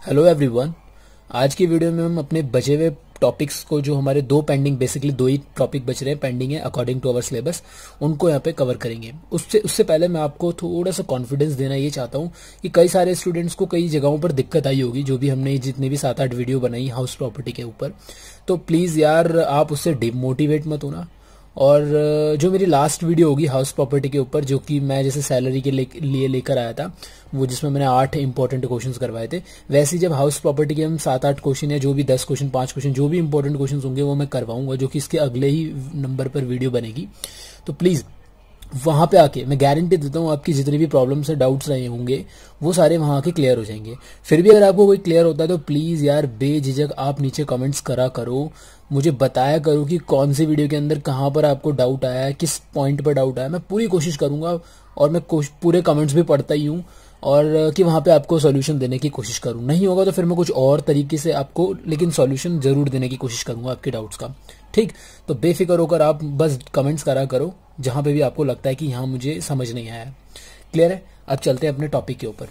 Hello everyone. आज की video में हम अपने बचे हुए टॉपिक्स को, जो हमारे बेसिकली दो ही टॉपिक बच रहे हैं पेंडिंग है अकॉर्डिंग टू अवर सिलेबस, उनको यहाँ पे कवर करेंगे। उससे पहले मैं आपको थोड़ा सा कॉन्फिडेंस देना ये चाहता हूँ कि कई सारे स्टूडेंट्स को कई जगहों पर दिक्कत आई होगी, जो भी हमने जितनी भी 7-8 वीडियो बनाई हाउस प्रॉपर्टी के ऊपर। तो प्लीज़ यार आप उससे डिमोटिवेट मत होना। और जो मेरी लास्ट वीडियो होगी हाउस प्रॉपर्टी के ऊपर, जो कि मैं जैसे सैलरी के लिए लेकर आया था, वो जिसमें मैंने 8 इंपॉर्टेंट क्वेश्चंस करवाए थे, वैसे ही जब हाउस प्रॉपर्टी के हम 7-8 क्वेश्चन या जो भी 10 क्वेश्चन 5 क्वेश्चन जो भी इंपॉर्टेंट क्वेश्चन होंगे वो मैं करवाऊंगा, जो कि इसके अगले ही नंबर पर वीडियो बनेगी। तो प्लीज़ वहां पे आके मैं गारंटी देता हूँ आपकी जितनी भी प्रॉब्लम्स है, डाउट्स रहे होंगे, वो सारे वहां आके क्लियर हो जाएंगे। फिर भी अगर आपको कोई क्लियर होता है तो प्लीज यार बेझिझक आप नीचे कमेंट्स करा करो, मुझे बताया करो कि कौन सी वीडियो के अंदर कहाँ पर आपको डाउट आया है, किस पॉइंट पर डाउट आया। मैं पूरी कोशिश करूंगा और मैं पूरे कमेंट्स भी पढ़ता ही हूँ, और कि वहां पे आपको सॉल्यूशन देने की कोशिश करूँ। नहीं होगा तो फिर मैं कुछ और तरीके से आपको लेकिन सॉल्यूशन जरूर देने की कोशिश करूंगा आपके डाउट्स का। ठीक, तो बेफिक्र होकर आप बस कमेंट्स करा करो जहां पे भी आपको लगता है कि यहाँ मुझे समझ नहीं आया। क्लियर है? अब चलते हैं अपने टॉपिक के ऊपर।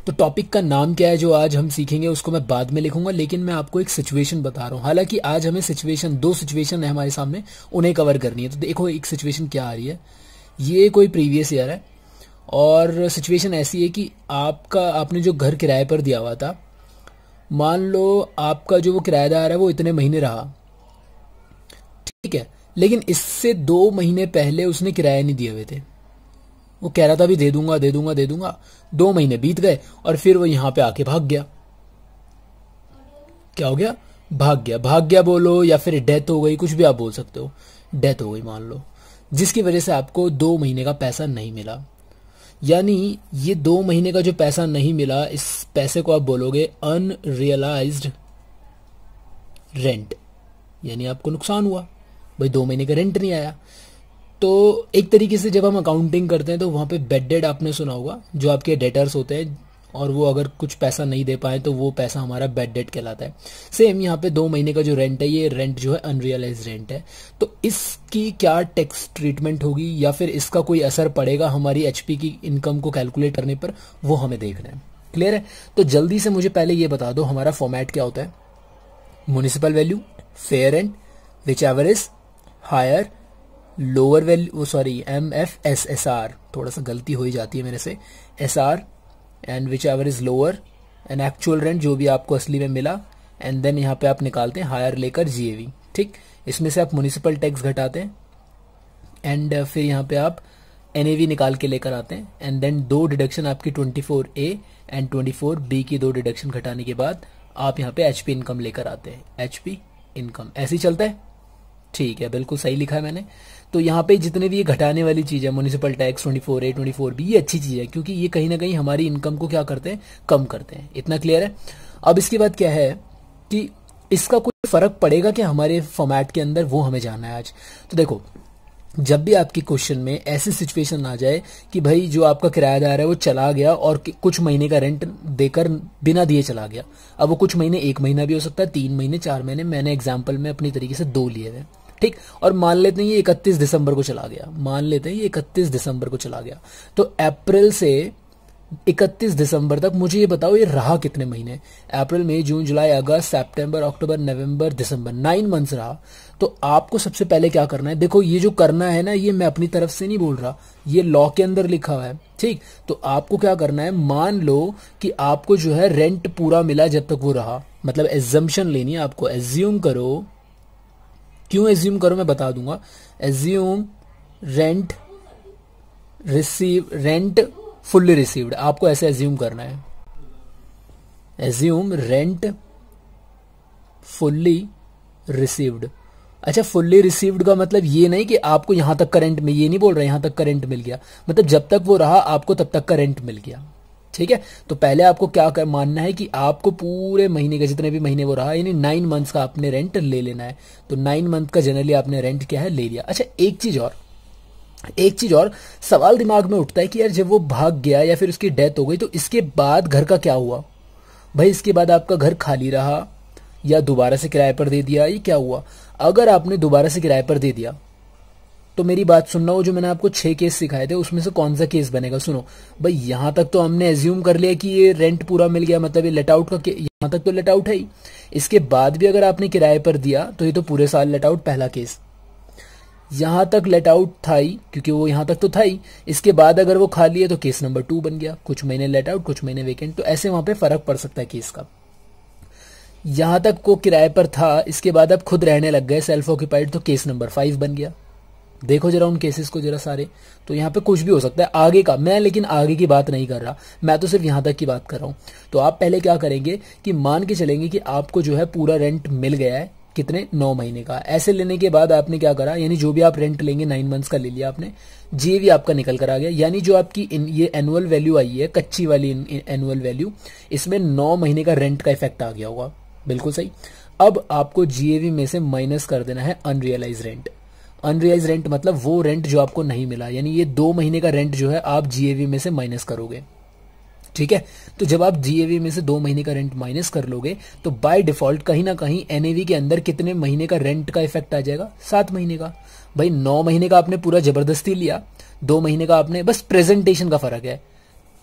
तो टॉपिक का नाम क्या है जो आज हम सीखेंगे उसको मैं बाद में लिखूंगा, लेकिन मैं आपको एक सिचुएशन बता रहा हूँ। हालांकि आज हमें दो सिचुएशन है हमारे सामने, उन्हें कवर करनी है। तो देखो एक सिचुएशन क्या आ रही है, ये कोई प्रीवियस ईयर है और सिचुएशन ऐसी है कि आपने जो घर किराए पर दिया हुआ था, मान लो आपका जो वो किराएदार है वो इतने महीने रहा, ठीक है, लेकिन इससे 2 महीने पहले उसने किराया नहीं दिए हुए थे। वो कह रहा था भी दे दूंगा दे दूंगा दे दूंगा। 2 महीने बीत गए और फिर वो यहां पे आके भाग गया। क्या हो गया? भाग गया बोलो, या फिर डेथ हो गई, कुछ भी आप बोल सकते हो। डेथ हो गई मान लो, जिसकी वजह से आपको 2 महीने का पैसा नहीं मिला। यानी ये 2 महीने का जो पैसा नहीं मिला, इस पैसे को आप बोलोगे अनरियलाइज्ड रेंट, यानी आपको नुकसान हुआ। भाई 2 महीने का रेंट नहीं आया। तो एक तरीके से जब हम अकाउंटिंग करते हैं तो वहां पे बेड डेट आपने सुना होगा, जो आपके डेटर्स होते हैं और वो अगर कुछ पैसा नहीं दे पाए तो वो पैसा हमारा बेड डेट कहलाता है। सेम यहाँ पे 2 महीने का जो रेंट है, ये रेंट जो है अनरियलाइज रेंट है। तो इसकी क्या टैक्स ट्रीटमेंट होगी या फिर इसका कोई असर पड़ेगा हमारी एचपी की इनकम को कैलकुलेट करने पर, वो हमें देखना है। क्लियर है? तो जल्दी से मुझे पहले ये बता दो हमारा फॉर्मेट क्या होता है। Municipal value, fair rent, whichever is higher, lower value, MFSSR, थोड़ा सा गलती हो ही जाती है मेरे से, SR, and whichever is lower, and actual rent जो भी आपको असली में मिला, एंड देन यहाँ पे आप निकालते हैं हायर लेकर GAV। ठीक, इसमें से आप म्युनिसिपल टैक्स घटाते हैं एंड फिर यहाँ पे आप NAV निकाल के लेकर आते हैं, एंड देन 2 डिडक्शन आपकी 24A एंड 24B की 2 डिडक्शन घटाने के बाद आप यहाँ पे HP इनकम लेकर आते हैं। HP इनकम ऐसे ही चलता है। ठीक है, बिल्कुल सही लिखा है मैंने। तो यहाँ पे जितने भी ये घटाने वाली चीज है, म्युनिसिपल टैक्स 24A 24B, ये अच्छी चीज है क्योंकि ये कहीं ना कहीं हमारी इनकम को क्या करते हैं, कम करते हैं। इतना क्लियर है? अब इसके बाद क्या है कि इसका कोई फर्क पड़ेगा क्या हमारे फॉर्मेट के अंदर, वो हमें जानना है आज। तो देखो, जब भी आपके क्वेश्चन में ऐसी सिचुएशन आ जाए कि भाई जो आपका किराएदार है वो चला गया और कुछ महीने का रेंट देकर बिना दिए चला गया। अब वो कुछ महीने, 1 महीना भी हो सकता है, 3 महीने, 4 महीने, मैंने एग्जाम्पल में अपनी तरीके से 2 लिए हुए। ठीक, और मान लेते हैं ये 31 दिसंबर को चला गया, तो अप्रैल से 31 दिसंबर तक मुझे ये बताओ ये रहा कितने महीने? अप्रैल, मई, जून, जुलाई, अगस्त, सितंबर, अक्टूबर, नवंबर, दिसंबर, 9 मंथ्स रहा। तो आपको सबसे पहले क्या करना है, देखो ये जो करना है ना, ये मैं अपनी तरफ से नहीं बोल रहा, ये लॉ के अंदर लिखा हुआ है। ठीक, तो आपको क्या करना है, मान लो कि आपको जो है रेंट पूरा मिला जब तक वो रहा, मतलब एज्जम्पशन लेनी है आपको। एज्यूम करो, क्यों एज्यूम करो मैं बता दूंगा। एज्यूम रेंट फुल्ली रिसीव्ड, आपको ऐसे एज्यूम करना है। Assume rent fully received. अच्छा, फुल्ली रिसीव्ड का मतलब ये नहीं कि आपको यहां तक का रेंट में, ये नहीं बोल रहा यहां तक का रेंट मिल गया, मतलब जब तक वो रहा आपको तब तक का रेंट मिल गया। ठीक है, तो पहले आपको क्या मानना है कि आपको पूरे महीने का, जितने भी महीने वो रहा, यानी 9 मंथ्स का आपने रेंट ले लेना है। तो 9 मंथ का जनरली आपने रेंट क्या है, ले लिया। अच्छा, एक चीज और सवाल दिमाग में उठता है कि यार जब वो भाग गया या फिर उसकी डेथ हो गई तो इसके बाद घर का क्या हुआ? भाई इसके बाद आपका घर खाली रहा या दोबारा से किराए पर दे दिया, ये क्या हुआ? अगर आपने दोबारा से किराए पर दे दिया तो मेरी बात सुनना, वो जो मैंने आपको 6 केस सिखाए थे उसमें से कौन सा केस बनेगा। सुनो भाई, यहां तक तो हमने एज्यूम कर लिया कि ये रेंट पूरा मिल गया, मतलब ये लेट आउट का, यहां तक तो लेट आउट है ही। इसके बाद भी अगर आपने किराए पर दिया तो ये तो पूरे साल लेट आउट, पहला केस। यहां तक लेट आउट था ही, क्योंकि वो यहां तक तो था ही। इसके बाद अगर वो खाली है तो केस नंबर 2 बन गया, कुछ महीने लेट आउट कुछ महीने वेकेंट। तो ऐसे वहां पे फर्क पड़ सकता है केस का। यहां तक को किराए पर था, इसके बाद आप खुद रहने लग गए सेल्फ ऑक्यूपाइड, तो केस नंबर 5 बन गया। देखो जरा उन केसेस को जरा सारे, तो यहाँ पे कुछ भी हो सकता है आगे का, मैं लेकिन आगे की बात नहीं कर रहा, मैं तो सिर्फ यहाँ तक की बात कर रहा हूँ। तो आप पहले क्या करेंगे कि मान के चलेंगे कि आपको जो है पूरा रेंट मिल गया है, कितने, 9 महीने का। ऐसे लेने के बाद आपने क्या करा, यानी जो भी आप रेंट लेंगे 9 मंथ्स का ले लिया आपने, जीएवी आपका निकल कर आ गया। यानी जो आपकी ये एनुअल वैल्यू आई है, कच्ची वाली एनुअल वैल्यू, इसमें 9 महीने का रेंट का इफेक्ट आ गया होगा। बिल्कुल सही। अब आपको जीएवी में से माइनस कर देना है अनरियलाइज रेंट। अनरियलाइज रेंट मतलब वो रेंट जो आपको नहीं मिला, यानी ये 2 महीने का रेंट जो है आप जीएवी में से माइनस करोगे। ठीक है, तो जब आप जीएवी में से 2 महीने का रेंट माइनस कर लोगे तो बाय डिफॉल्ट कहीं ना कहीं एनएवी के अंदर कितने महीने का रेंट का इफेक्ट आ जाएगा, 7 महीने का। भाई 9 महीने का आपने पूरा जबरदस्ती लिया, 2 महीने का आपने, बस प्रेजेंटेशन का फर्क है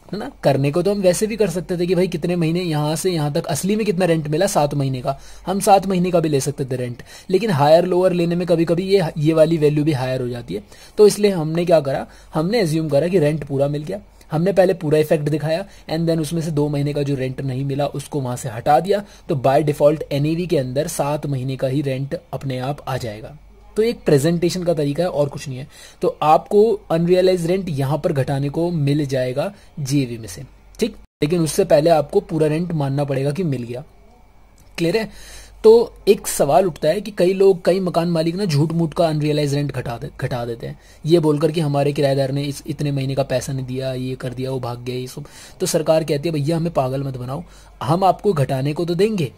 ना। करने को तो हम वैसे भी कर सकते थे कि भाई कितने महीने यहां से यहां तक असली में कितना रेंट मिला, 7 महीने का, हम 7 महीने का भी ले सकते थे रेंट। लेकिन हायर लोअर लेने में कभी कभी ये वाली वैल्यू भी हायर हो जाती है। तो इसलिए हमने क्या करा, हमने एज्यूम करा कि रेंट पूरा मिल गया। हमने पहले पूरा इफेक्ट दिखाया एंड देन उसमें से 2 महीने का जो रेंट नहीं मिला उसको वहां से हटा दिया। तो बाय डिफॉल्ट एनएवी के अंदर 7 महीने का ही रेंट अपने आप आ जाएगा। तो एक प्रेजेंटेशन का तरीका है और कुछ नहीं है। तो आपको अनरियलाइज रेंट यहां पर घटाने को मिल जाएगा जीएवी में से, ठीक। लेकिन उससे पहले आपको पूरा रेंट मानना पड़ेगा कि मिल गया। क्लियर है। तो एक सवाल उठता है कि कई लोग, कई मकान मालिक ना झूठ मूठ का अनरियलाइज रेंट घटा देते हैं, ये बोलकर कि हमारे किराएदार ने इतने महीने का पैसा नहीं दिया, ये कर दिया, वो भाग गया, ये सब। तो सरकार कहती है भैया हमें पागल मत बनाओ, हम आपको घटाने को तो देंगे,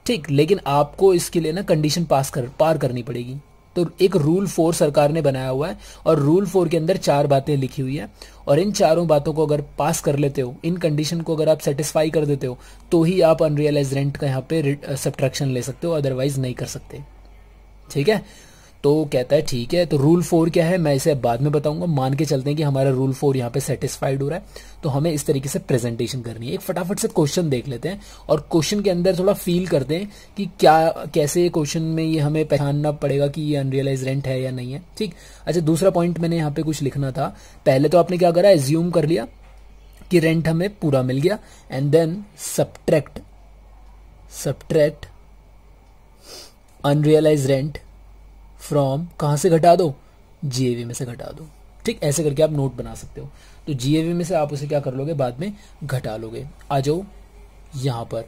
ठीक, लेकिन आपको इसके लिए ना कंडीशन पार करनी पड़ेगी। तो एक रूल 4 सरकार ने बनाया हुआ है और रूल 4 के अंदर 4 बातें लिखी हुई है और इन चारों बातों को अगर पास कर लेते हो, इन कंडीशन को अगर आप सेटिस्फाई कर देते हो, तो ही आप अनरियलाइज रेंट का यहाँ पे सब्ट्रैक्शन ले सकते हो, अदरवाइज नहीं कर सकते। ठीक है। तो कहता है ठीक है, तो रूल 4 क्या है मैं इसे बाद में बताऊंगा। मान के चलते हैं कि हमारा रूल 4 यहाँ पे सेटिस्फाइड हो रहा है, तो हमें इस तरीके से प्रेजेंटेशन करनी है। एक फटाफट से क्वेश्चन देख लेते हैं और क्वेश्चन के अंदर थोड़ा फील करते हैं कि क्या, कैसे क्वेश्चन में ये हमें पहचानना पड़ेगा कि ये अनरियलाइज रेंट है या नहीं है। ठीक। अच्छा, दूसरा पॉइंट मैंने यहाँ पे कुछ लिखना था। पहले तो आपने क्या करा, एज्यूम कर लिया कि रेंट हमें पूरा मिल गया and then subtract unrealised rent from, कहां से घटा दो, जीएवी में से घटा दो। ठीक, ऐसे करके आप नोट बना सकते हो। तो जीएवी में से आप उसे क्या कर लोगे, बाद में घटा लोगे। आ जाओ यहां पर,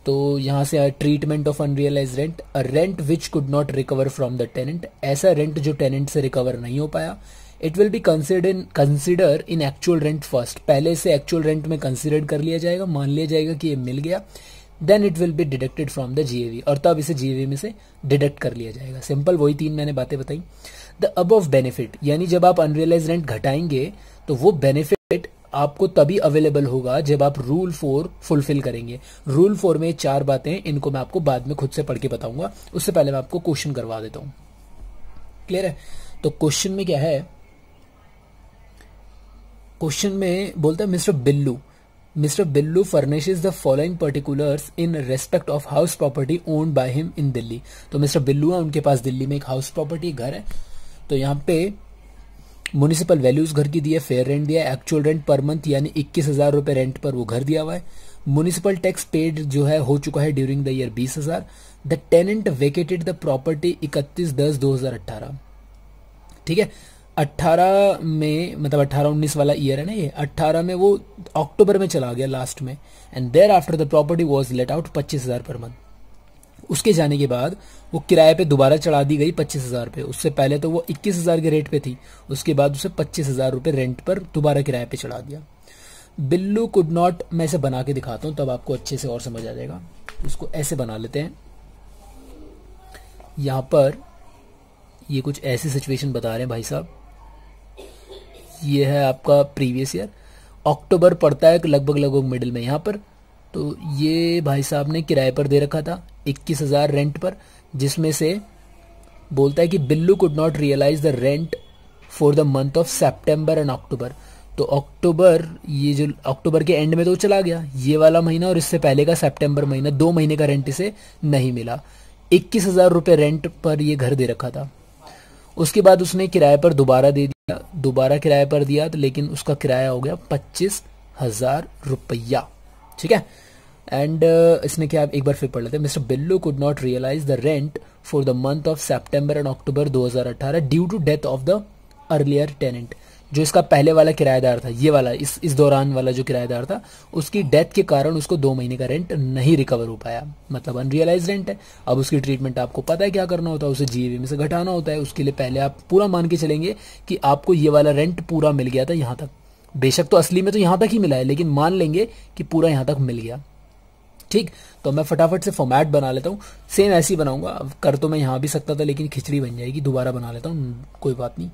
तो यहां से treatment of unrealise rent, a rent which could not recover from the tenant, ऐसा रेंट जो टेनेंट से रिकवर नहीं हो पाया। It will be consider in actual rent first, पहले से एक्चुअल रेंट में कंसिडर कर लिया जाएगा, मान लिया जाएगा कि ये मिल गया। Then it will be deducted from the GAV, और तब इसे जीएवी में से डिडक्ट कर लिया जाएगा। सिंपल, वही 3 मैंने बातें बताई। द अबव बेनिफिट, यानी जब आप अनरियलाइज रेंट घटाएंगे तो वो बेनिफिट आपको तभी अवेलेबल होगा जब आप रूल 4 फुलफिल करेंगे। रूल 4 में 4 बातें, इनको मैं आपको बाद में खुद से पढ़ के बताऊंगा, उससे पहले मैं आपको क्वेश्चन करवा देता हूं। क्लियर है। तो क्वेश्चन में क्या है, क्वेश्चन में बोलता है Mr. Billu furnishes the following particulars in respect of house property owned by him in Delhi। तो मिस्टर बिल्लू है, उनके पास दिल्ली में एक हाउस प्रॉपर्टी घर है। तो यहाँ पे म्युनिसिपल वैल्यूज घर की दी है, फेयर रेंट दिया है, एक्चुअल रेंट पर मंथ यानी 21,000 रुपए रेंट पर वो घर दिया हुआ है। म्युनिसिपल टैक्स पेड जो है हो चुका है during the year 20,000। The tenant vacated the property 31/10/2018। ठीक है। 18 में, मतलब 18-19 वाला ईयर है ना ये, 18 में वो अक्टूबर में चला गया लास्ट में। And thereafter the property was let out 25,000 per month. उसके जाने के बाद वो किराए पे दोबारा चढ़ा दी गई 25,000 पे। उससे पहले तो वो 21,000 के रेट पे थी, उसके बाद उसे 25,000 रुपए रेंट पर दोबारा किराए पे चढ़ा दिया। बिल्लू कुड नॉट, मैं इसे बना के दिखाता हूं तब आपको अच्छे से और समझ आ जाएगा। उसको ऐसे बना लेते हैं। यहां पर ये कुछ ऐसी सिचुएशन बता रहे हैं भाई साहब। ये है आपका प्रीवियस ईयर, अक्टूबर पड़ता है लगभग मिडिल में यहाँ पर। तो ये भाई साहब ने किराए पर दे रखा था 21,000 रेंट पर, जिसमें से बोलता है कि Billu could not realise the rent for the month of September and October. तो अक्टूबर, ये जो अक्टूबर के एंड में तो चला गया ये वाला महीना, और इससे पहले का सितंबर महीना, 2 महीने का रेंट इसे नहीं मिला। 21,000 रुपये रेंट पर ये घर दे रखा था। उसके बाद उसने किराए पर दोबारा दे दिया, दोबारा किराए पर दिया, तो लेकिन उसका किराया हो गया 25,000 रुपया। ठीक है। एंड इसने क्या, एक बार फिर पढ़ लेते हैं। Mister Billu could not realise the rent for the month of September and October 2018 due to death of the earlier tenant. जो इसका पहले वाला किराएदार था, ये वाला इस दौरान वाला जो किराएदार था, उसकी डेथ के कारण उसको 2 महीने का रेंट नहीं रिकवर हो पाया, मतलब अनरियलाइज रेंट है। अब उसकी ट्रीटमेंट आपको पता है क्या करना होता है, उसे जीएवी में से घटाना होता है। उसके लिए पहले आप पूरा मान के चलेंगे कि आपको ये वाला रेंट पूरा मिल गया था यहाँ तक। बेशक तो असली में तो यहाँ तक ही मिला है, लेकिन मान लेंगे कि पूरा यहाँ तक मिल गया। ठीक, तो मैं फटाफट से फॉर्मेट बना लेता हूँ। सेम ऐसे ही बनाऊंगा, अब कर तो मैं यहाँ भी सकता था, लेकिन खिचड़ी बन जाएगी। दोबारा बना लेता हूँ, कोई बात नहीं।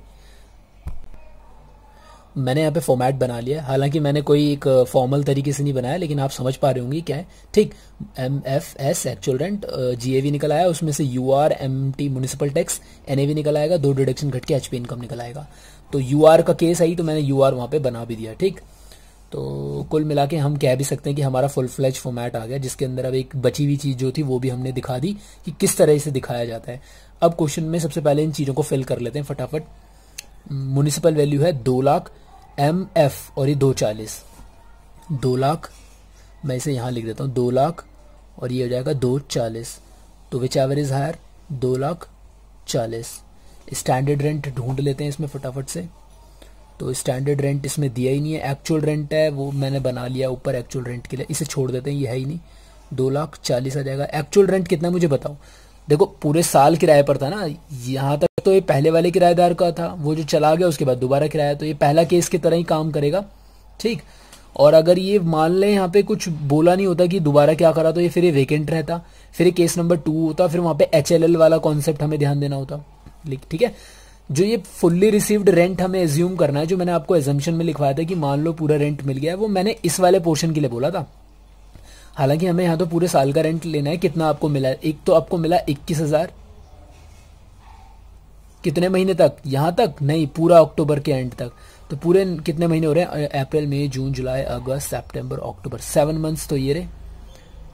मैंने यहाँ पे फॉर्मेट बना लिया, हालांकि मैंने कोई एक फॉर्मल तरीके से नहीं बनाया, लेकिन आप समझ पा रहे होंगे क्या है। ठीक, MFS एक्चुअल रेंट, GAV निकल आया, उसमें से UR MT municipal tax, NAV निकल आएगा, 2 डिडक्शन घट के HP इनकम निकल आएगा। तो UR का केस आई तो मैंने UR वहाँ पे बना भी दिया। ठीक, तो कुल मिला के हम कह भी सकते हैं कि हमारा फुल फ्लेज फॉर्मेट आ गया, जिसके अंदर अब एक बची हुई चीज़ जो थी वो भी हमने दिखा दी कि किस तरह से दिखाया जाता है। अब क्वेश्चन में सबसे पहले इन चीज़ों को फिल कर लेते हैं फटाफट। म्यूनिसिपल वैल्यू है 2 लाख, MF और ये 240, 2 लाख, मैं इसे यहाँ लिख देता हूँ 2 लाख, और ये हो जाएगा 240। तो whichever is higher, 2,40,000। Standard rent ढूंढ लेते हैं इसमें फटाफट से। तो स्टैंडर्ड रेंट इसमें दिया ही नहीं है, एक्चुअल रेंट है वो मैंने बना लिया ऊपर एक्चुअल रेंट के लिए, इसे छोड़ देते हैं, ये है ही नहीं। 2,40,000 आ जाएगा। एक्चुअल रेंट कितना मुझे बताओ। देखो पूरे साल किराए पर था ना, यहाँ तक तो ये पहले वाले किराएदार का था, वो जो चला गया उसके बाद दोबारा किराया, तो ये पहला केस की तरह ही काम करेगा। ठीक, और अगर ये मान लें यहाँ पे कुछ बोला नहीं होता कि दोबारा क्या करा, तो ये फिर ये वेकेंट रहता, फिर ये केस नंबर 2 होता, फिर वहाँ पे HLL वाला कॉन्सेप्ट हमें ध्यान देना होता। ठीक है, जो ये फुल्ली रिसीव्ड रेंट हमें एज्यूम करना है, जो मैंने आपको एजम्पशन में लिखवाया था कि मान लो पूरा रेंट मिल गया है, वो मैंने इस वाले पोर्शन के लिए बोला था। हालांकि हमें यहाँ तो पूरे साल का रेंट लेना है। कितना आपको मिला है, एक तो आपको मिला 21,000, कितने महीने तक, यहाँ तक नहीं, पूरा अक्टूबर के एंड तक। तो पूरे कितने महीने हो रहे हैं, अप्रैल मई जून जुलाई अगस्त सितंबर अक्टूबर, 7 मंथ्स तो ये रहे।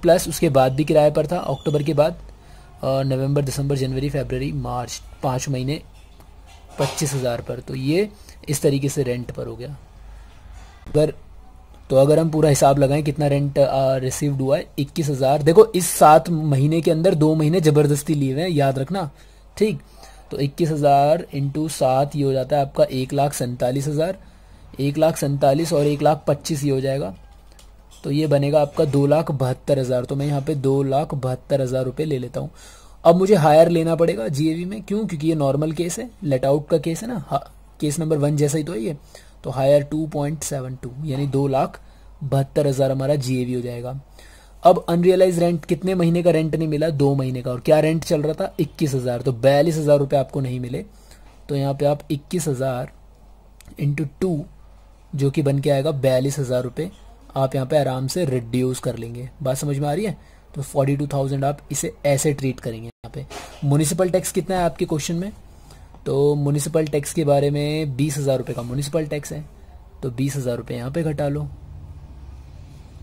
प्लस उसके बाद भी किराए पर था, अक्टूबर के बाद नवंबर दिसंबर जनवरी फरवरी मार्च, 5 महीने 25,000 पर। तो ये इस तरीके से रेंट पर हो गया। अगर हम पूरा हिसाब लगाएं कितना रेंट रिसीव्ड हुआ है, 21,000। देखो इस 7 महीने के अंदर 2 महीने जबरदस्ती लिए हुए हैं, याद रखना। ठीक, तो 21,000 इंटू 7 ये हो जाता है आपका 1,47,000, 1,47,000 और 1,25,000 ये हो जाएगा। तो ये बनेगा आपका 2,72,000। तो मैं यहाँ पे 2,72,000 रुपये ले लेता हूँ। अब मुझे हायर लेना पड़ेगा GAV में, क्यों, क्योंकि ये नॉर्मल केस है, लेट आउट का केस है ना, केस नंबर 1 जैसा ही तो है ये। तो हायर 2.72 यानी 2,72,000 हमारा GAV हो जाएगा। अब अनरियलाइज रेंट, कितने महीने का रेंट नहीं मिला, 2 महीने का, और क्या रेंट चल रहा था 21,000, तो 42,000 रुपये आपको नहीं मिले। तो यहाँ पे आप 21,000 इंटू 2 जो कि बन के आएगा 42,000 रुपये, आप यहाँ पे आराम से रिड्यूस कर लेंगे। बात समझ में आ रही है। तो 42,000 आप इसे ऐसे ट्रीट करेंगे। यहाँ पे म्यूनिसिपल टैक्स कितना है आपके क्वेश्चन में, तो म्यूनिसिपल टैक्स के बारे में 20,000 रुपये का म्यूनिसिपल टैक्स है, तो 20,000 रुपये यहाँ पे घटा लो।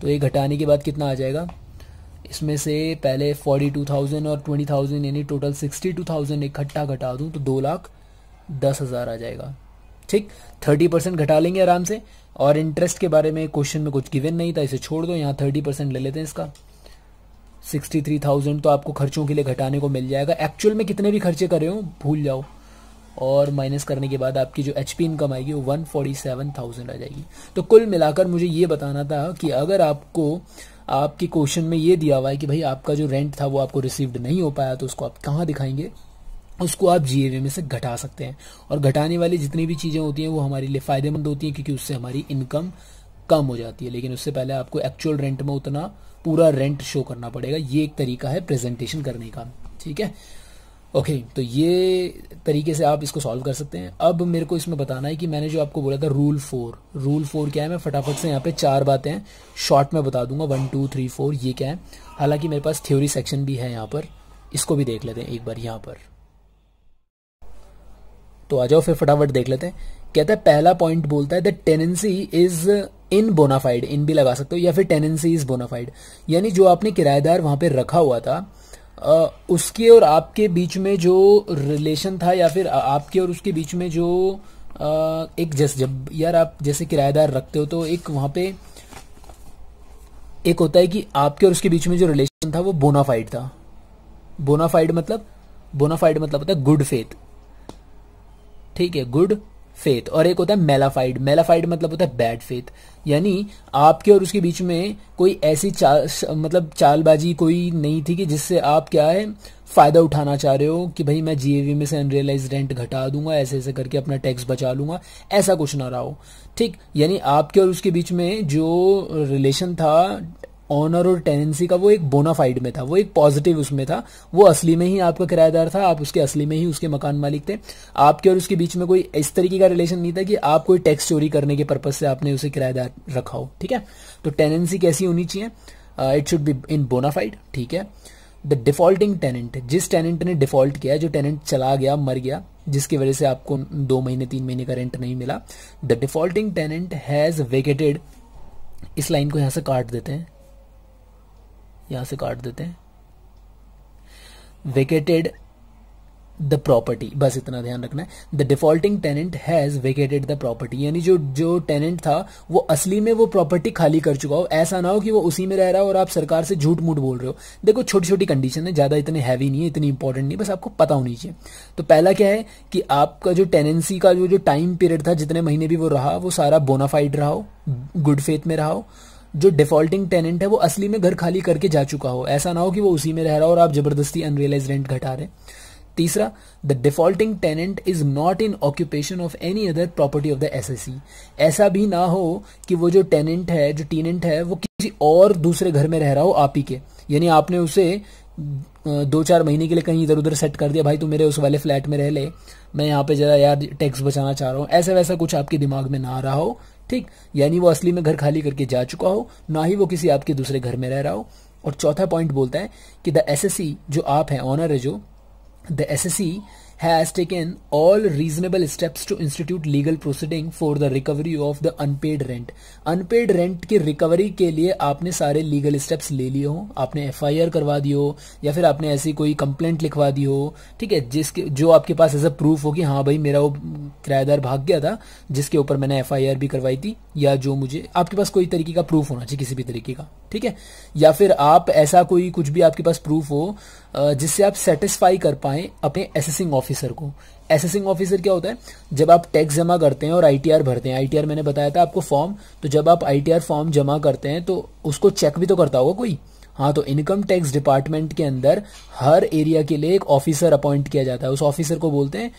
तो ये घटाने के बाद कितना आ जाएगा, इसमें से पहले 42,000 और 20,000 यानी टोटल 62,000 इकट्ठा घटा दूँ तो 2,10,000 आ जाएगा। ठीक, 30% घटा लेंगे आराम से। और इंटरेस्ट के बारे में क्वेश्चन में कुछ गिवन नहीं था, इसे छोड़ दो, यहाँ 30% ले लेते हैं इसका। 63,000 तो आपको खर्चों के लिए घटाने को मिल जाएगा। एक्चुअल में कितने भी खर्चे करे हो भूल जाओ, और माइनस करने के बाद आपकी जो HP इनकम आएगी वो 147,000 आ जाएगी। तो कुल मिलाकर मुझे ये बताना था कि अगर आपको आपके क्वेश्चन में ये दिया हुआ है कि भाई आपका जो रेंट था वो आपको रिसीव्ड नहीं हो पाया, तो उसको आप कहाँ दिखाएंगे, उसको आप GAV में से घटा सकते हैं। और घटाने वाली जितनी भी चीज़ें होती हैं वो हमारे लिए फ़ायदेमंद होती हैं, क्योंकि उससे हमारी इनकम कम हो जाती है। लेकिन उससे पहले आपको एक्चुअल रेंट में उतना पूरा रेंट शो करना पड़ेगा। ये एक तरीका है प्रेजेंटेशन करने का। ठीक है, ओके, तो ये तरीके से आप इसको सॉल्व कर सकते हैं। अब मेरे को इसमें बताना है कि मैंने जो आपको बोला था रूल 4 क्या है। मैं फटाफट से यहाँ पे 4 बातें हैं शॉर्ट में बता दूंगा, 1 2 3 4 ये क्या है। हालांकि मेरे पास थ्योरी सेक्शन भी है यहाँ पर, इसको भी देख लेते हैं एक बार। यहाँ पर तो आ जाओ फिर फटाफट देख लेते हैं। कहता है पहला पॉइंट बोलता है the tenancy is in bona fide, इन भी लगा सकते हो, या फिर टेनेंसी इज बोनाफाइड, यानी जो आपने किराएदार वहां पे रखा हुआ था उसके और आपके बीच में जो रिलेशन था, या फिर आपके और उसके बीच में जो एक जैसे जब यार आप जैसे किराएदार रखते हो तो एक वहां पे एक होता है कि आपके और उसके बीच में जो रिलेशन था वो बोनाफाइड था। बोनाफाइड मतलब होता है गुड फेथ, ठीक है, गुड फेथ। और एक होता है मेलाफाइड, मेलाफाइड मतलब होता है बैड फेथ, यानी आपके और उसके बीच में कोई ऐसी मतलब चालबाजी कोई नहीं थी कि जिससे आप क्या है फायदा उठाना चाह रहे हो कि भाई मैं जीएवी में से अनरियलाइज रेंट घटा दूंगा, ऐसे ऐसे करके अपना टैक्स बचा लूंगा, ऐसा कुछ ना रहा हो, ठीक। यानी आपके और उसके बीच में जो रिलेशन था ऑनर और टेनेंसी का वो एक बोनाफाइड में था, वो एक पॉजिटिव उसमें था, वो असली में ही आपका किराएदार था, आप उसके असली में ही उसके मकान मालिक थे। आपके और उसके बीच में कोई इस तरीके का रिलेशन नहीं था कि आप कोई टैक्स चोरी करने के पर्पज से आपने उसे किराएदार रखा हो, ठीक है। तो टेनेंसी कैसी होनी चाहिए, it should be in bonafide, ठीक है। द डिफॉल्टिंग टेनेंट, जिस टेनेंट ने डिफॉल्ट किया, जो टेनेंट चला गया, मर गया, जिसकी वजह से आपको 2 महीने 3 महीने का रेंट नहीं मिला, the defaulting tenant has vacated, इस लाइन को यहां से काट देते हैं, वेकेटेड द प्रॉपर्टी, बस इतना ध्यान रखना है। The defaulting tenant has vacated the property, यानी जो टेनेंट था वो असली में वो प्रॉपर्टी खाली कर चुका हो। ऐसा ना हो कि वो उसी में रह रहा हो और आप सरकार से झूठ मूठ बोल रहे हो। देखो छोटी छोटी कंडीशन है, ज्यादा इतने हैवी नहीं है, इतनी इंपॉर्टेंट नहीं, बस आपको पता होनी चाहिए। तो पहला क्या है कि आपका जो टेनेंसी का जो टाइम पीरियड था, जितने महीने भी वो रहा, वो सारा बोनाफाइड रहा हो, गुड फेथ में रहा हो। जो डिफॉल्टिंग टेनेंट है वो असली में घर खाली करके जा चुका हो, ऐसा ना हो कि वो उसी में रह रहा हो और आप जबरदस्ती अनरियलाइज रेंट घटा रहे। तीसरा, the defaulting tenant is not in occupation of any other property of the SSC, ऐसा भी ना हो कि वो जो टेनेंट है वो किसी और दूसरे घर में रह रहा हो आप ही के, यानी आपने उसे 2-4 महीने के लिए कहीं इधर उधर सेट कर दिया, भाई तू मेरे उस वाले फ्लैट में रह ले, मैं यहाँ पे जरा यार टैक्स बचाना चाह रहा हूँ, ऐसा वैसा कुछ आपके दिमाग में ना आ रहा हो, ठीक। यानी वो असली में घर खाली करके जा चुका हो, ना ही वो किसी आपके दूसरे घर में रह रहा हो। और चौथा पॉइंट बोलता है कि द एसएससी, जो आप हैं, ऑनर है जो, the SSE has taken all reasonable steps to institute legal proceeding for the recovery of the unpaid rent. Unpaid rent की रिकवरी के लिए आपने सारे लीगल स्टेप्स ले लिए हो, आपने FIR करवा दी हो, या फिर आपने ऐसी कोई कंप्लेंट लिखवा दी हो, ठीक है, जिसके जो आपके पास एज अ प्रूफ हो कि हाँ भाई मेरा वो किराएदार भाग गया था जिसके ऊपर मैंने FIR भी करवाई थी, या जो मुझे आपके पास कोई तरीके का प्रूफ होना चाहिए किसी भी तरीके का, ठीक है। या फिर आप ऐसा कोई कुछ भी आपके पास प्रूफ हो जिससे आप सेटिस्फाई कर पाए अपने असेसिंग ऑफिसर को। असेसिंग ऑफिसर क्या होता है, जब आप टैक्स जमा करते हैं और ITR भरते हैं, ITR मैंने बताया था आपको फॉर्म, तो जब आप ITR फॉर्म जमा करते हैं तो उसको चेक भी तो करता होगा कोई, हाँ। तो इनकम टैक्स डिपार्टमेंट के अंदर हर एरिया के लिए एक ऑफिसर अपॉइंट किया जाता है, उस ऑफिसर को बोलते हैं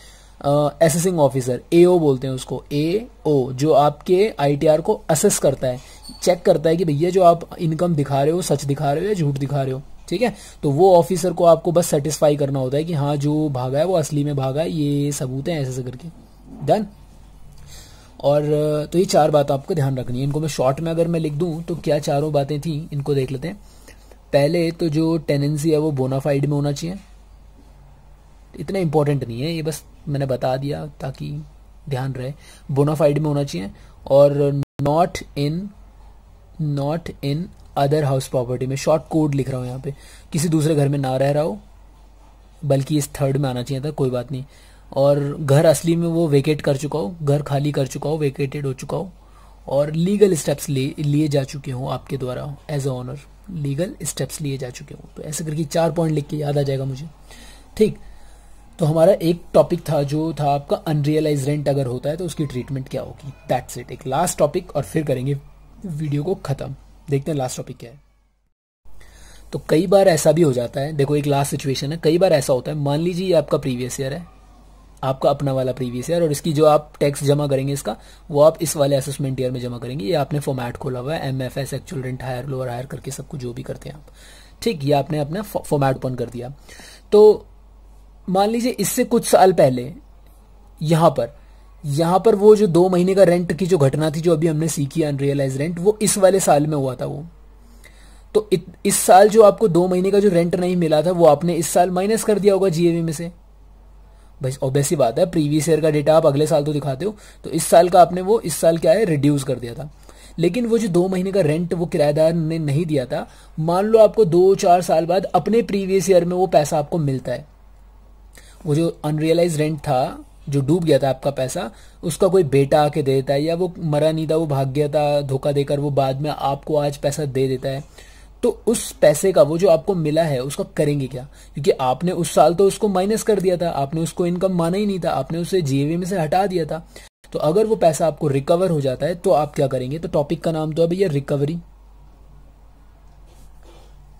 असेसिंग ऑफिसर, AO बोलते हैं उसको, AO, जो आपके ITR को असेस करता है, चेक करता है कि भैया जो आप इनकम दिखा रहे हो सच दिखा रहे हो या झूठ दिखा रहे हो, ठीक है। तो वो ऑफिसर को आपको बस सेटिस्फाई करना होता है कि हाँ जो भागा है वो असली में भागा है, ये सबूत है, ऐसे करके डन। और तो ये 4 बात आपको ध्यान रखनी है, इनको मैं शॉर्ट में अगर मैं लिख दूं तो क्या चारों बातें थी, इनको देख लेते हैं। पहले तो जो टेनेंसी है वो बोनाफाइड में होना चाहिए, इतना इंपॉर्टेंट नहीं है ये, बस मैंने बता दिया ताकि ध्यान रहे, बोनाफाइड में होना चाहिए। और not in other house property में, शॉर्ट कोड लिख रहा हूँ यहाँ पे, किसी दूसरे घर में ना रह रहा हो, बल्कि इस थर्ड में आना चाहिए था, कोई बात नहीं। और घर असली में वो वेकेट कर चुका हो, घर खाली कर चुका हो, वेकेटेड हो चुका हो, और लीगल स्टेप्स लिए जा चुके हो आपके द्वारा as a owner, legal steps लिए जा चुके हो। तो ऐसे करके 4 पॉइंट लिख के याद आ जाएगा मुझे, ठीक। तो हमारा एक टॉपिक था जो था आपका अनरियलाइज रेंट अगर होता है तो उसकी ट्रीटमेंट क्या होगी, दैट्स इट। एक लास्ट टॉपिक और फिर करेंगे वीडियो को खत्म। देखते हैं लास्ट टॉपिक क्या है। तो कई बार ऐसा भी हो जाता है, देखो एक लास्ट सिचुएशन है, कई बार ऐसा होता है, मान लीजिए ये आपका प्रीवियस ईयर है, आपका अपना वाला प्रीवियस ईयर, और इसकी जो आप टैक्स जमा करेंगे इसका वो आप इस वाले असेसमेंट ईयर में जमा करेंगे। ये आपने फॉर्मेट खोला हुआ है, MFS, actual rent, higher, lower higher करके सब कुछ जो भी करते हैं आप, ठीक। ये आपने अपना फॉर्मेट ओपन कर दिया। तो मान लीजिए इससे कुछ साल पहले यहां पर वो जो 2 महीने का रेंट की जो घटना थी जो अभी हमने सीखी अनरियलाइज रेंट, वो इस वाले साल में हुआ था वो। तो इस साल जो आपको 2 महीने का जो रेंट नहीं मिला था वो आपने इस साल माइनस कर दिया होगा GAV में से, भाई ऑब्वियस सी बात है, प्रीवियस ईयर का डेटा आप अगले साल तो दिखाते हो, तो इस साल का आपने वो इस साल क्या है रिड्यूस कर दिया था। लेकिन वो जो 2 महीने का रेंट वो किराएदार ने नहीं दिया था, मान लो आपको 2-4 साल बाद अपने प्रीवियस ईयर में वो पैसा आपको मिलता है। वो जो अनरियलाइज रेंट था, जो डूब गया था आपका पैसा, उसका कोई बेटा आके दे देता है, या वो मरा नहीं था, वो भाग गया था धोखा देकर, वो बाद में आपको आज पैसा दे देता है, तो उस पैसे का वो जो आपको मिला है उसका करेंगे क्या? क्योंकि आपने उस साल तो उसको माइनस कर दिया था, आपने उसको इनकम माना ही नहीं था, आपने उसे जीएवी में से हटा दिया था। तो अगर वो पैसा आपको रिकवर हो जाता है तो आप क्या करेंगे? तो टॉपिक का नाम तो है भैया रिकवरी।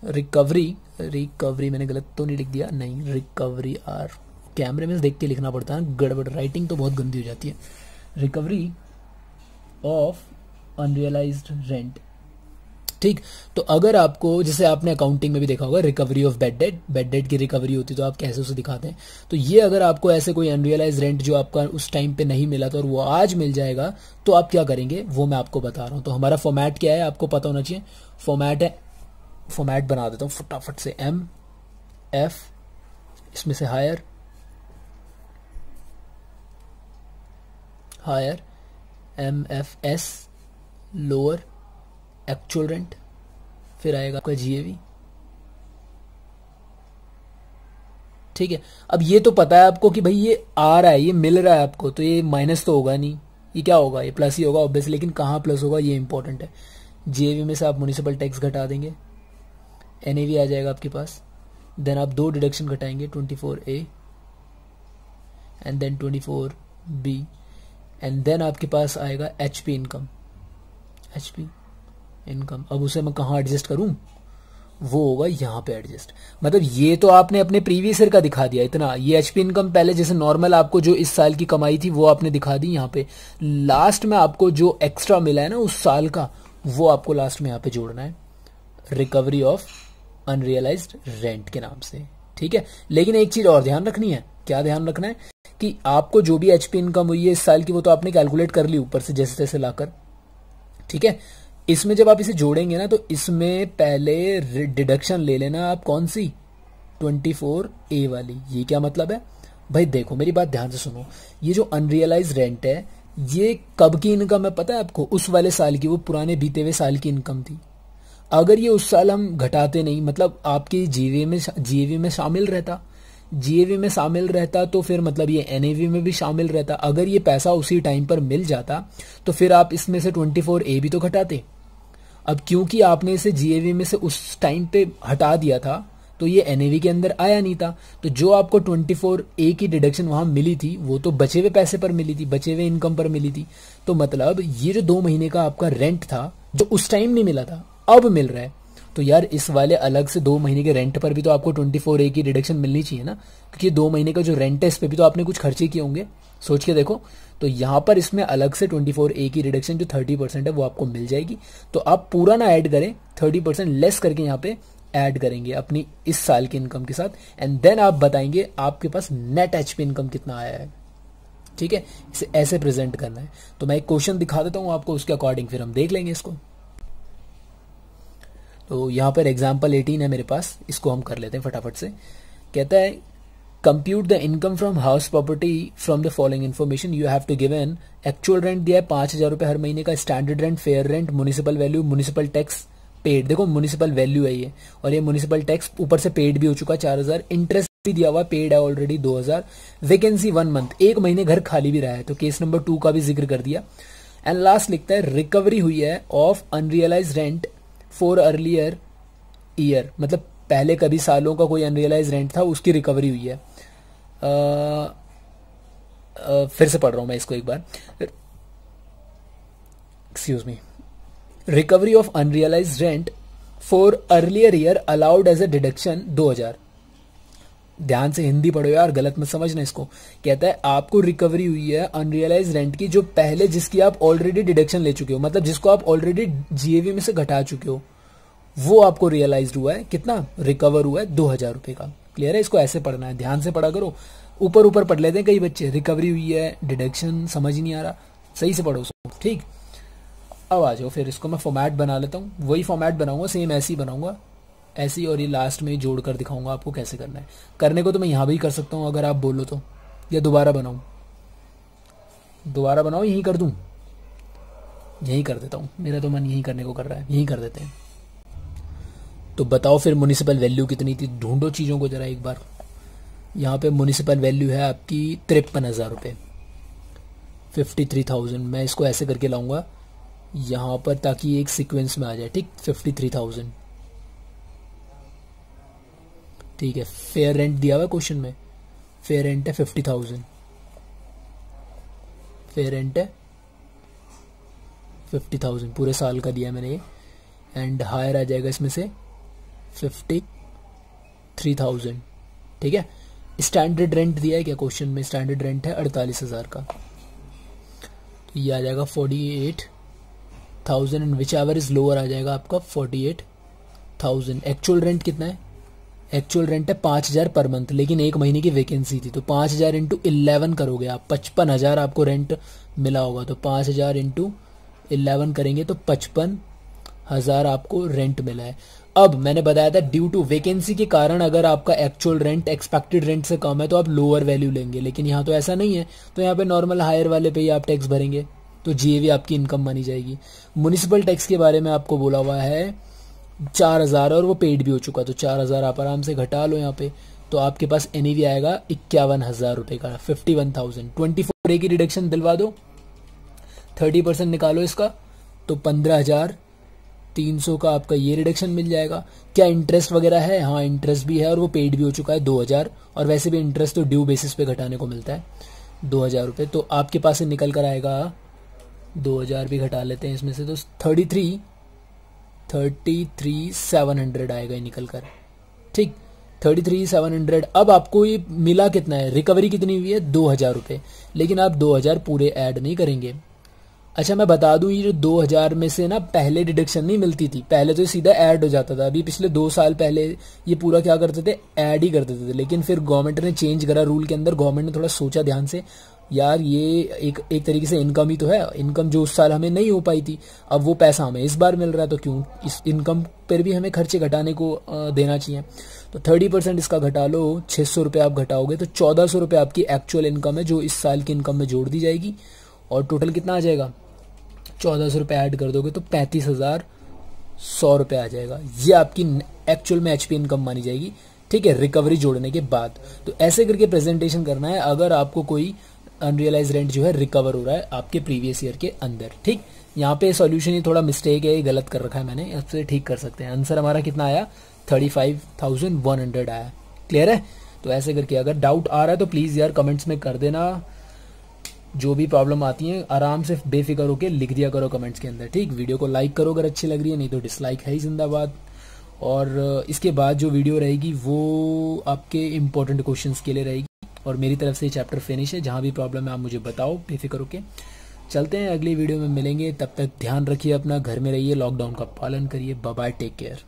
रिकवरी रिकवरी मैंने गलत तो नहीं लिख दिया? नहीं, रिकवरी आर कैमरे में देख के लिखना पड़ता है, गड़बड़ राइटिंग तो बहुत गंदी हो जाती है। Recovery of unrealised rent. ठीक, तो अगर आपको, जैसे आपने अकाउंटिंग में भी देखा होगा रिकवरी ऑफ बैड डेट की रिकवरी होती है, तो आप कैसे उसे दिखाते हैं? तो ये अगर आपको ऐसे कोई अनरियलाइज रेंट जो आपका उस टाइम पे नहीं मिला था और वो आज मिल जाएगा, तो आप क्या करेंगे वो मैं आपको बता रहा हूं। तो हमारा फॉर्मेट क्या है आपको पता होना चाहिए। फॉर्मेट है, फॉर्मेट बना देता हूं फटाफट से, MF, इसमें से higher MFS, lower actual rent, फिर आएगा आपका जीएवी। ठीक है, अब ये तो पता है आपको कि भाई ये आ रहा है, ये मिल रहा है आपको, तो ये माइनस तो होगा नहीं, ये क्या होगा, ये प्लस ही होगा ऑब्वियसली, लेकिन कहाँ प्लस होगा ये इंपॉर्टेंट है। जीएवी में से आप म्युनिसिपल टैक्स घटा देंगे, एनएवी आ जाएगा आपके पास, देन आप 2 डिडक्शन घटाएंगे, 24A and then 24B, and then आपके पास आएगा एचपी इनकम। अब उसे मैं कहाँ एडजस्ट करूं? वो होगा यहाँ पे एडजस्ट। मतलब ये तो आपने अपने प्रीवियस ईयर का दिखा दिया इतना, ये एचपी इनकम पहले जैसे नॉर्मल आपको जो इस साल की कमाई थी वो आपने दिखा दी यहाँ पे। लास्ट में आपको जो एक्स्ट्रा मिला है ना उस साल का, वो आपको लास्ट में यहाँ पे जोड़ना है, रिकवरी ऑफ अनरियलाइज्ड रेंट के नाम से। ठीक है, लेकिन एक चीज और ध्यान रखनी है। क्या ध्यान रखना है? कि आपको जो भी एचपी इनकम हुई है इस साल की, वो तो आपने कैलकुलेट कर ली ऊपर से जैसे तैसे लाकर। ठीक है, इसमें जब आप इसे जोड़ेंगे ना, तो इसमें पहले डिडक्शन ले लेना आप, कौन सी? 24A वाली। ये क्या मतलब है भाई? देखो मेरी बात ध्यान से सुनो, ये जो अनरियलाइज रेंट है ये कब की इनकम है पता है आपको? उस वाले साल की, वो पुराने बीते हुए साल की इनकम थी। अगर ये उस साल हम घटाते नहीं, मतलब आपकी जीएवी में शामिल रहता, तो फिर मतलब ये एनएवी में भी शामिल रहता। अगर ये पैसा उसी टाइम पर मिल जाता तो फिर आप इसमें से 24A भी तो घटाते। अब क्योंकि आपने इसे जीएवी में से उस टाइम पे हटा दिया था, तो ये एनएवी के अंदर आया नहीं था, तो जो आपको 24A की डिडक्शन वहां मिली थी वो तो बचे हुए पैसे पर मिली थी, बचे हुए इनकम पर मिली थी। तो मतलब ये जो 2 महीने का आपका रेंट था जो उस टाइम नहीं मिला था अब मिल रहा है, तो यार इस वाले अलग से 2 महीने के रेंट पर भी तो आपको 24A की डिडक्शन मिलनी चाहिए ना, क्योंकि 2 महीने का जो रेंट है इस पे भी तो आपने कुछ खर्चे किए होंगे, सोच के देखो। तो यहाँ पर इसमें अलग से 24A की डिडक्शन जो 30% है वो आपको मिल जाएगी। तो आप पूरा ना ऐड करें, 30% लेस करके यहाँ पे ऐड करेंगे अपनी इस साल की इनकम के साथ, एंड देन आप बताएंगे आपके पास नेट एचपी इनकम कितना आया है। ठीक है, इसे ऐसे प्रेजेंट करना है। तो मैं एक क्वेश्चन दिखा देता हूं आपको, उसके अकॉर्डिंग फिर हम देख लेंगे इसको। तो यहाँ पर एग्जाम्पल 18 है मेरे पास, इसको हम कर लेते हैं फटाफट से। कहता है compute the income from house property from the following information. You have to given actual rent दिया है 5,000 रुपये हर महीने का, standard rent, fair rent, municipal value, municipal tax paid. देखो म्युनिसिपल वैल्यू है ये, और ये म्युनिसिपल टैक्स ऊपर से पेड भी हो चुका है 4,000, इंटरेस्ट भी दिया हुआ पेड है ऑलरेडी 2,000, वैकेंसी 1 मंथ, 1 महीने घर खाली भी रहा है, तो केस नंबर 2 का भी जिक्र कर दिया। एंड लास्ट लिखता है रिकवरी हुई है of unrealise rent for earlier year, मतलब पहले कभी सालों का कोई अनरियलाइज रेंट था उसकी रिकवरी हुई है। फिर से पढ़ रहा हूं मैं इसको एक बार, excuse me. Recovery of unrealise rent for earlier year allowed as a deduction 2,000। ध्यान से हिंदी पढ़ो यार, गलत मत समझना इसको। कहता है आपको रिकवरी हुई है अनरियलाइज रेंट की जो पहले, जिसकी आप ऑलरेडी डिडक्शन ले चुके हो, मतलब जिसको आप ऑलरेडी जीएवी में से घटा चुके हो, वो आपको रियलाइज हुआ है। कितना रिकवर हुआ है? 2,000 रुपए का। क्लियर है? इसको ऐसे पढ़ना है, ध्यान से पढ़ा करो। ऊपर ऊपर पढ़ लेते हैं कई बच्चे, रिकवरी हुई है डिडक्शन समझ ही नहीं आ रहा, सही से पढ़ो उसको। ठीक, अब आ जाओ, फिर इसको मैं फॉर्मेट बना लेता हूँ, वही फॉर्मेट बनाऊंगा, सेम ऐसे ही बनाऊंगा, ऐसे ही, और ये लास्ट में जोड़ कर दिखाऊंगा आपको कैसे करना है। करने को तो मैं यहाँ भी कर सकता हूँ अगर आप बोलो तो, या दोबारा बनाऊं? दोबारा बनाओ, यहीं कर दूं? यहीं कर देता हूं, मेरा तो मन यहीं करने को कर रहा है, यहीं कर देते हैं। तो बताओ फिर म्युनिसिपल वैल्यू कितनी थी? ढूंढो चीज़ों को जरा एक बार। यहाँ पे म्युनिसिपल वैल्यू है आपकी 53,000 रुपये, 53,000। मैं इसको ऐसे करके लाऊंगा यहाँ पर ताकि एक सीक्वेंस में आ जाए, ठीक। 53,000, ठीक है। फेयर रेंट दिया हुआ क्वेश्चन में, फेयर रेंट है 50,000, फेयर रेंट है 50,000 पूरे साल का दिया मैंने ये। एंड हायर आ जाएगा इसमें से 53,000, ठीक है। स्टैंडर्ड रेंट दिया है क्या क्वेश्चन में? स्टैंडर्ड रेंट है 48,000 का, तो ये आ जाएगा 48,000 and whichever is lower आ जाएगा आपका 48,000। एक्चुअल रेंट कितना है? एक्चुअल रेंट है 5,000 पर मंथ, लेकिन एक महीने की वैकेंसी थी, तो 5,000 इंटू 11 करोगे आप, 55,000 आपको रेंट मिला होगा। तो 5,000 इंटू 11 करेंगे तो 55,000 आपको रेंट मिला है। अब मैंने बताया था ड्यू टू वैकेंसी के कारण अगर आपका एक्चुअल रेंट एक्सपेक्टेड रेंट से कम है तो आप लोअर वैल्यू लेंगे, लेकिन यहाँ तो ऐसा नहीं है, तो यहाँ पे नॉर्मल हायर वाले पे ही आप टैक्स भरेंगे, तो जीएवी आपकी इनकम मानी जाएगी। म्युनिसिपल टैक्स के बारे में आपको बोला हुआ है 4,000 और वो पेड भी हो चुका, तो 4,000 आप आराम से घटा लो यहाँ पे, तो आपके पास एनईवी आएगा 51,000 रुपये का, 51,000। 24A की डिडक्शन दिलवा दो, 30% निकालो इसका, तो 15,300 का आपका ये रिडक्शन मिल जाएगा। क्या इंटरेस्ट वगैरह है? हाँ इंटरेस्ट भी है और वो पेड भी हो चुका है 2,000, और वैसे भी इंटरेस्ट तो ड्यू बेसिस पे घटाने को मिलता है 2,000 रुपये, तो आपके पास से निकल कर आएगा 2,000 भी घटा लेते हैं इसमें से, तो 33,700 आएगा ये निकल कर, ठीक। 33,700। अब आपको ये मिला कितना है? रिकवरी कितनी हुई है? 2,000 रुपये, लेकिन आप 2,000 पूरे ऐड नहीं करेंगे। अच्छा मैं बता दूं, ये जो 2,000 में से ना पहले डिडक्शन नहीं मिलती थी, पहले तो सीधा ऐड हो जाता था। अभी पिछले 2 साल पहले ये पूरा क्या करते थे? ऐड ही कर देते थे, लेकिन फिर गवर्नमेंट ने चेंज करा रूल के अंदर। गवर्नमेंट ने थोड़ा सोचा ध्यान से, यार ये एक तरीके से इनकम ही तो है, इनकम जो उस साल हमें नहीं हो पाई थी, अब वो पैसा हमें इस बार मिल रहा है, तो क्यों इस इनकम पर भी हमें खर्चे घटाने को देना चाहिए। तो 30% इसका घटा लो, 600 रुपये आप घटाओगे तो 1,400 रुपये आपकी एक्चुअल इनकम है जो इस साल की इनकम में जोड़ दी जाएगी, और टोटल कितना आ जाएगा? 1,400 रुपये ऐड कर दोगे तो 35,100 रुपये आ जाएगा। ये आपकी एक्चुअल में एचपी इनकम मानी जाएगी, ठीक है, रिकवरी जोड़ने के बाद। तो ऐसे करके प्रेजेंटेशन करना है अगर आपको कोई अनरियलाइज रेंट जो है रिकवर हो रहा है आपके प्रीवियस ईयर के अंदर, ठीक। यहाँ पे सॉल्यूशन ही थोड़ा मिस्टेक है, गलत कर रखा है मैंने, इससे ठीक कर सकते हैं। आंसर हमारा कितना आया? 35,100 आया। क्लियर है? तो ऐसे करके अगर डाउट आ रहा है तो प्लीज़ यार कमेंट्स में कर देना, जो भी प्रॉब्लम आती है आराम से बेफिक्र होकर लिख दिया करो कमेंट्स के अंदर, ठीक। वीडियो को लाइक करो अगर अच्छी लग रही है, नहीं तो डिसलाइक है ही जिंदाबाद। और इसके बाद जो वीडियो रहेगी वो आपके इंपॉर्टेंट क्वेश्चंस के लिए रहेगी, और मेरी तरफ से चैप्टर फिनिश है। जहाँ भी प्रॉब्लम है आप मुझे बताओ बेफिक्र होकर। चलते हैं अगली वीडियो में मिलेंगे, तब तक ध्यान रखिए अपना, घर में रहिए, लॉकडाउन का पालन करिए। Bye bye, take care.